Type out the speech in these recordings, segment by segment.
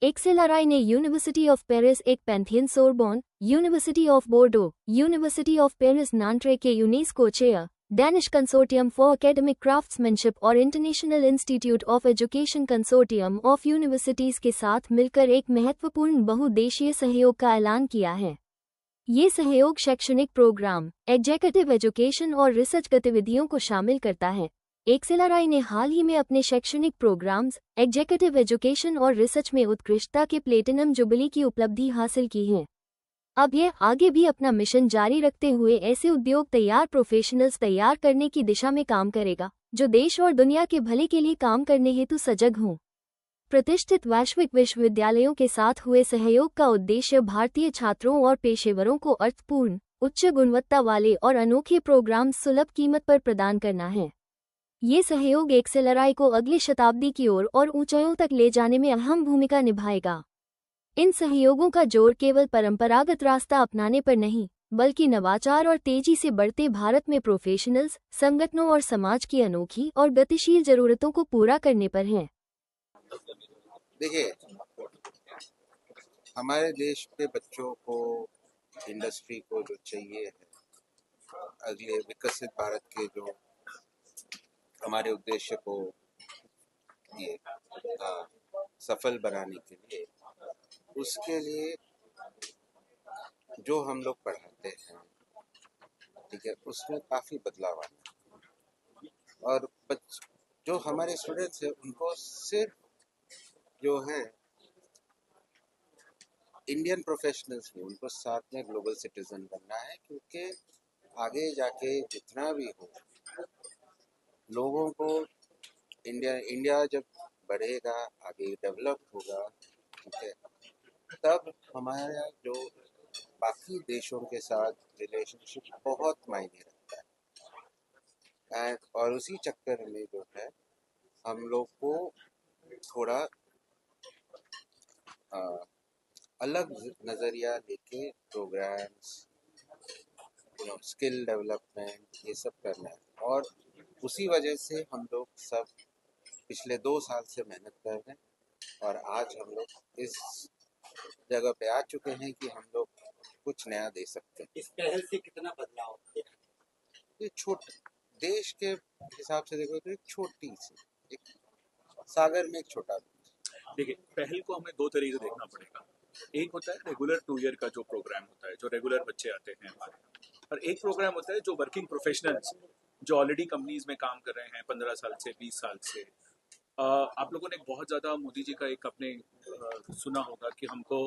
Xlri ने university of Paris एक Pantheon Sorbonne, university of Bordeaux, university of Paris Nanterre के UNESCO chair, Danish consortium for academic craftsmanship और international institute of education consortium of universities के साथ मिलकर एक महत्वपूर्ण बहुउद्देशीय सहयोग का ऐलान किया है। ये सहयोग शैक्षणिक प्रोग्राम, एग्जीक्यूटिव एजुकेशन और रिसर्च गतिविधियों को शामिल करता है। एक्सेलराई ने हाल ही में अपने शैक्षणिक प्रोग्राम्स, एग्जीक्यूटिव एजुकेशन और रिसर्च में उत्कृष्टता के प्लेटिनम जुबली की उपलब्धि हासिल की है। अब यह आगे भी अपना मिशन जारी रखते हुए ऐसे उद्योग तैयार प्रोफेशनल्स तैयार करने की दिशा में काम करेगा, जो देश और दुनिया के भले के लिए काम करने हेतु सजग हों। प्रतिष्ठित वैश्विक विश्वविद्यालयों के साथ हुए सहयोग का उद्देश्य भारतीय छात्रों और पेशेवरों को अर्थपूर्ण, उच्च गुणवत्ता वाले और अनोखे प्रोग्राम्स सुलभ कीमत पर प्रदान करना है। ये सहयोग एक्सेलराई को अगली शताब्दी की ओर और ऊंचाइयों तक ले जाने में अहम भूमिका निभाएगा। इन सहयोगों का जोर केवल परंपरागत रास्ता अपनाने पर नहीं, बल्कि नवाचार और तेजी से बढ़ते भारत में प्रोफेशनल्स, संगठनों और समाज की अनोखी और गतिशील जरूरतों को पूरा करने पर है। देखिए, हमारे देश के बच्चों को, इंडस्ट्री को जो चाहिए है, अगले विकसित भारत के जो हमारे उद्देश्य को ये सफल बनाने के लिए, उसके लिए जो हम लोग पढ़ाते हैं, ठीक है, उसमें काफ़ी बदलाव आना और जो हमारे स्टूडेंट्स हैं उनको सिर्फ जो है इंडियन प्रोफेशनल्स नहीं, उनको साथ में ग्लोबल सिटीजन बनना है, क्योंकि आगे जाके जितना भी हो, लोगों को इंडिया जब बढ़ेगा, आगे डेवलप होगा, ठीक है, तब हमारा जो बाकी देशों के साथ रिलेशनशिप बहुत मायने रखता है। और उसी चक्कर में जो है हम लोग को थोड़ा अलग नज़रिया लेके प्रोग्राम्स, स्किल डेवलपमेंट, ये सब करना है। और उसी वजह से हम लोग सब पिछले 2 साल से मेहनत कर रहे हैं और आज हम लोग इस जगह पे आ चुके हैं कि हम लोग कुछ नया दे सकते हैं। इस पहल से कितना बदलाव? ये देश के हिसाब से देखो तो एक छोटी सी, एक सागर में एक छोटा। देखिए, पहल को हमें 2 तरीके से देखना पड़ेगा। एक होता है रेगुलर 2 ईयर का जो प्रोग्राम होता है, जो रेगुलर बच्चे आते हैं हमारे, और एक प्रोग्राम होता है जो वर्किंग प्रोफेशनल्स जो ऑलरेडी कंपनीज में काम कर रहे हैं 15 साल से 20 साल से। आप लोगों ने बहुत ज़्यादा मोदी जी का एक अपने सुना होगा कि हमको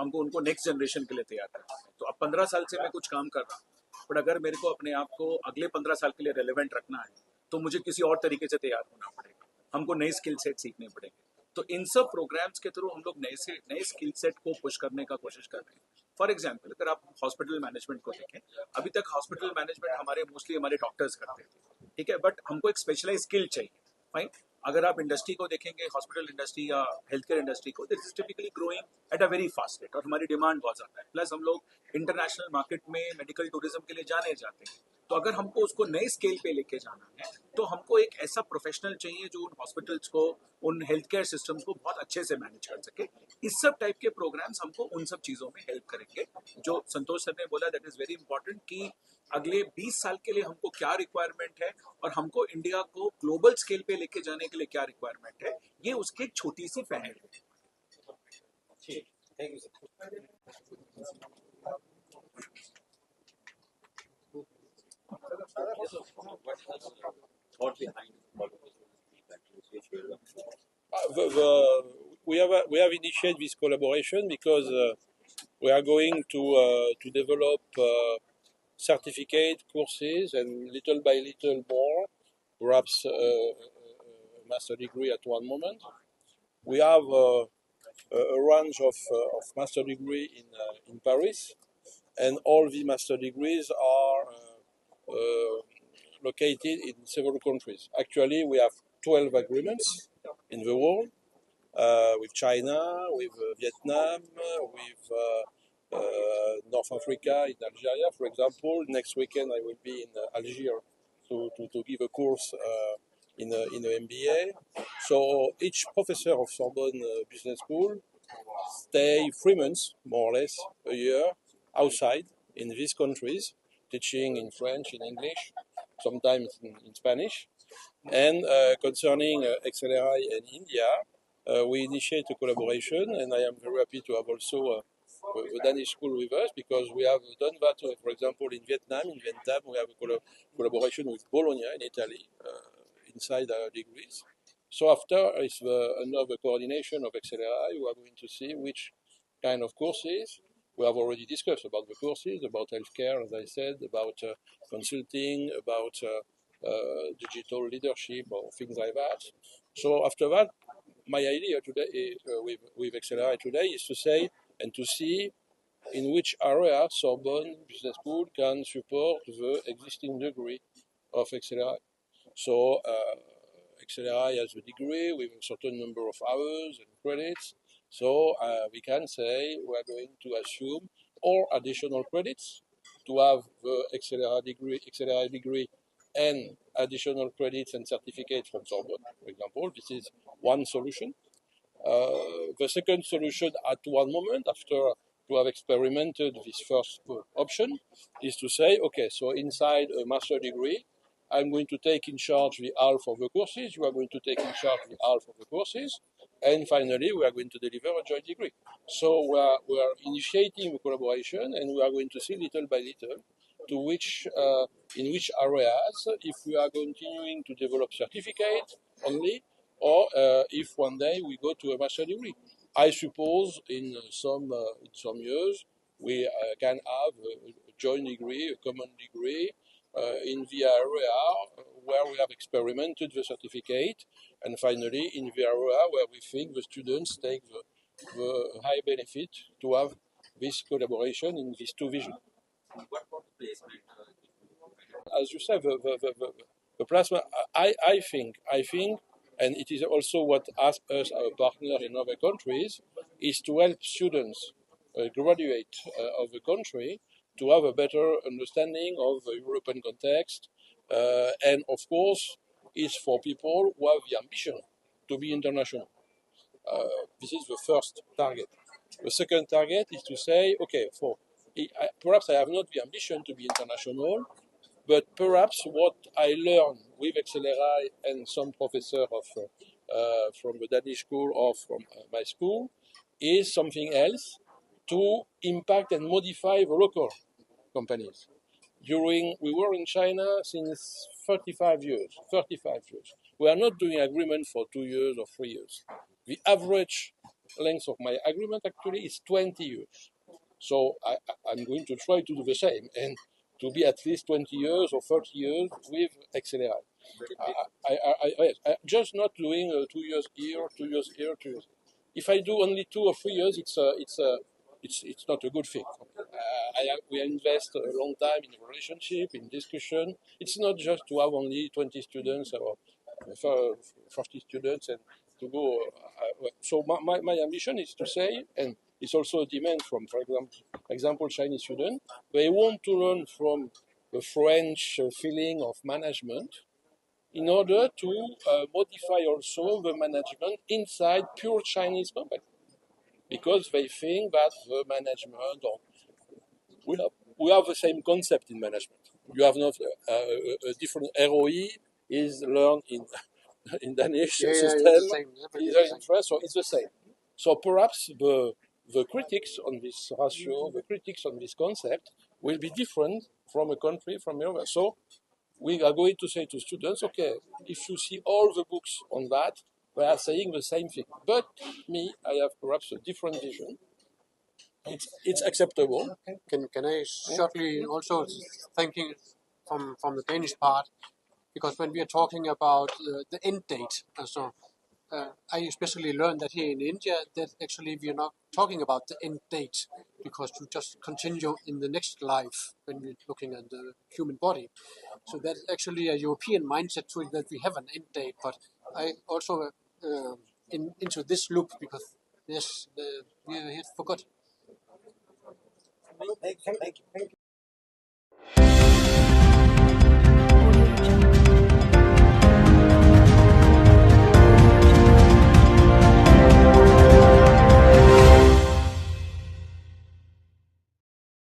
उनको नेक्स्ट जनरेशन के लिए तैयार करना है। तो अब 15 साल से मैं कुछ काम कर रहा हूँ, बट अगर मेरे को अपने आप को अगले 15 साल के लिए रेलेवेंट रखना है तो मुझे किसी और तरीके से तैयार होना पड़ेगा, हमको नए स्किल सेट सीखने पड़ेंगे। तो इन सब प्रोग्राम्स के थ्रू हम लोग नए स्किल सेट को पुश करने का कोशिश कर रहे हैं। फॉर एग्जाम्पल, अगर आप हॉस्पिटल मैनेजमेंट को देखें, अभी तक हॉस्पिटल मैनेजमेंट मोस्टली हमारे डॉक्टर्स करते थे, ठीक है, बट हमको एक स्पेशलाइज स्किल चाहिए। फाइन, अगर आप इंडस्ट्री को देखेंगे, हॉस्पिटल इंडस्ट्री या हेल्थ केयर इंडस्ट्री को, this is typically growing at a very fast rate और हमारी डिमांड बहुत ज़्यादा है। प्लस हम लोग इंटरनेशनल मार्केट में मेडिकल टूरिज्म के लिए जाने जाते हैं। तो अगर हमको उसको नए स्केल पे लेके जाना है तो हमको एक ऐसा प्रोफेशनल चाहिए जो उन हॉस्पिटल्स को, उन हेल्थ केयर सिस्टम्स को बहुत अच्छे से मैनेज कर सके। इस सब टाइप के प्रोग्राम्स हमको उन सब चीज़ों में हेल्प करेंगे। जो संतोष सर ने बोला, दैट इज़ वेरी इंपॉर्टेंट कि अगले 20 साल के लिए हमको क्या रिक्वायरमेंट है और हमको इंडिया को ग्लोबल स्केल पे लेके जाने के लिए क्या रिक्वायरमेंट है, ये उसकी एक छोटी सी पहल है। Thank you sir. We have initiated this collaboration because we are going to develop certificate courses and little by little more, perhaps a master degree at one moment. We have a range of master degree in Paris, and all the master degrees are located in several countries. Actually, we have 12 agreements in the world with China, with Vietnam, with North Africa, in Algeria, for example. Next weekend, I will be in Algiers to give a course in the MBA. So each professor of Sorbonne Business School stay 3 months, more or less, a year outside in these countries, teaching in French, in English, sometimes in Spanish. And concerning Xlri and India, we initiate a collaboration, and I am very happy to have also the Danish school with us, because we have done that, for example, in Vietnam. In Vietnam, we have a collaboration with Bologna in Italy, inside our degrees. So after is another coordination of Xlri. We are going to see which kind of courses. We have already discussed about the courses, about healthcare, as I said, about consulting, about digital leadership or things like that. So after that, my idea today with Xlri today is to say and to see in which area Sorbonne Business School can support the existing degree of Xlri. So Xlri has a degree with a certain number of hours and credits. So we can say we are going to assume all additional credits to have the Xlri degree and additional credits and certificates from Sorbonne, for example. This is one solution. The second solution at one moment, after to have experimented this first option, is to say, okay, so inside a master degree, I'm going to take in charge the half of the courses, you are going to take in charge the half of the courses, and finally we are going to deliver a joint degree. So we are initiating the collaboration, and we are going to see little by little to which in which areas, if we are continuing to develop certificate only, or if one day we go to a master degree. I suppose in some years we can have a joint degree, a common degree, in the area where we have experimented the certificate, and finally in the area where we think the students take the high benefit to have this collaboration in these two visions. What about the placement? As you said, the plasma, I think, and it is also what asks us, our partner in other countries, is to help students graduate of the country to have a better understanding of the European context, and of course, is for people who have the ambition to be international. This is the first target. The second target is to say, okay, perhaps I have not the ambition to be international, but perhaps what I learned with Xlri and some professor from the Danish school or from my school is something else to impact and modify the local companies. We were in China since 35 years. 35 years. We are not doing agreement for 2 years or 3 years. The average length of my agreement actually is 20 years. So I'm going to try to do the same and to be at least 20 years or 30 years with Xlri. I just not doing 2 years here, 2 years here, 2 years. If I do only 2 or 3 years, it's not a good thing. We invest a long time in relationship, in discussion. It's not just to have only 20 students or 40 students and to go. So my ambition is to say, and it's also a demand from, for example, Chinese students. They want to learn from the French feeling of management in order to modify also the management inside pure Chinese company, because they think that the management, or we have the same concept in management. You have not a different ROE is learned in in Danish system. It's the same. Is the interest, so it's the same. So perhaps the critics on this ratio, the critics on this concept, will be different from a country from the other. So we are going to say to students, okay, if you see all the books on that, they are saying the same thing. But me, I have perhaps a different vision. It's acceptable. Can I shortly also thinking from the Danish part, because when we are talking about the end date, I especially learned that here in India that actually we are not talking about the end date, because you just continue in the next life when we're looking at the human body. So that's actually a European mindset to it, that we have an end date. But I also into this loop, because yes, we are here for good. Thank you.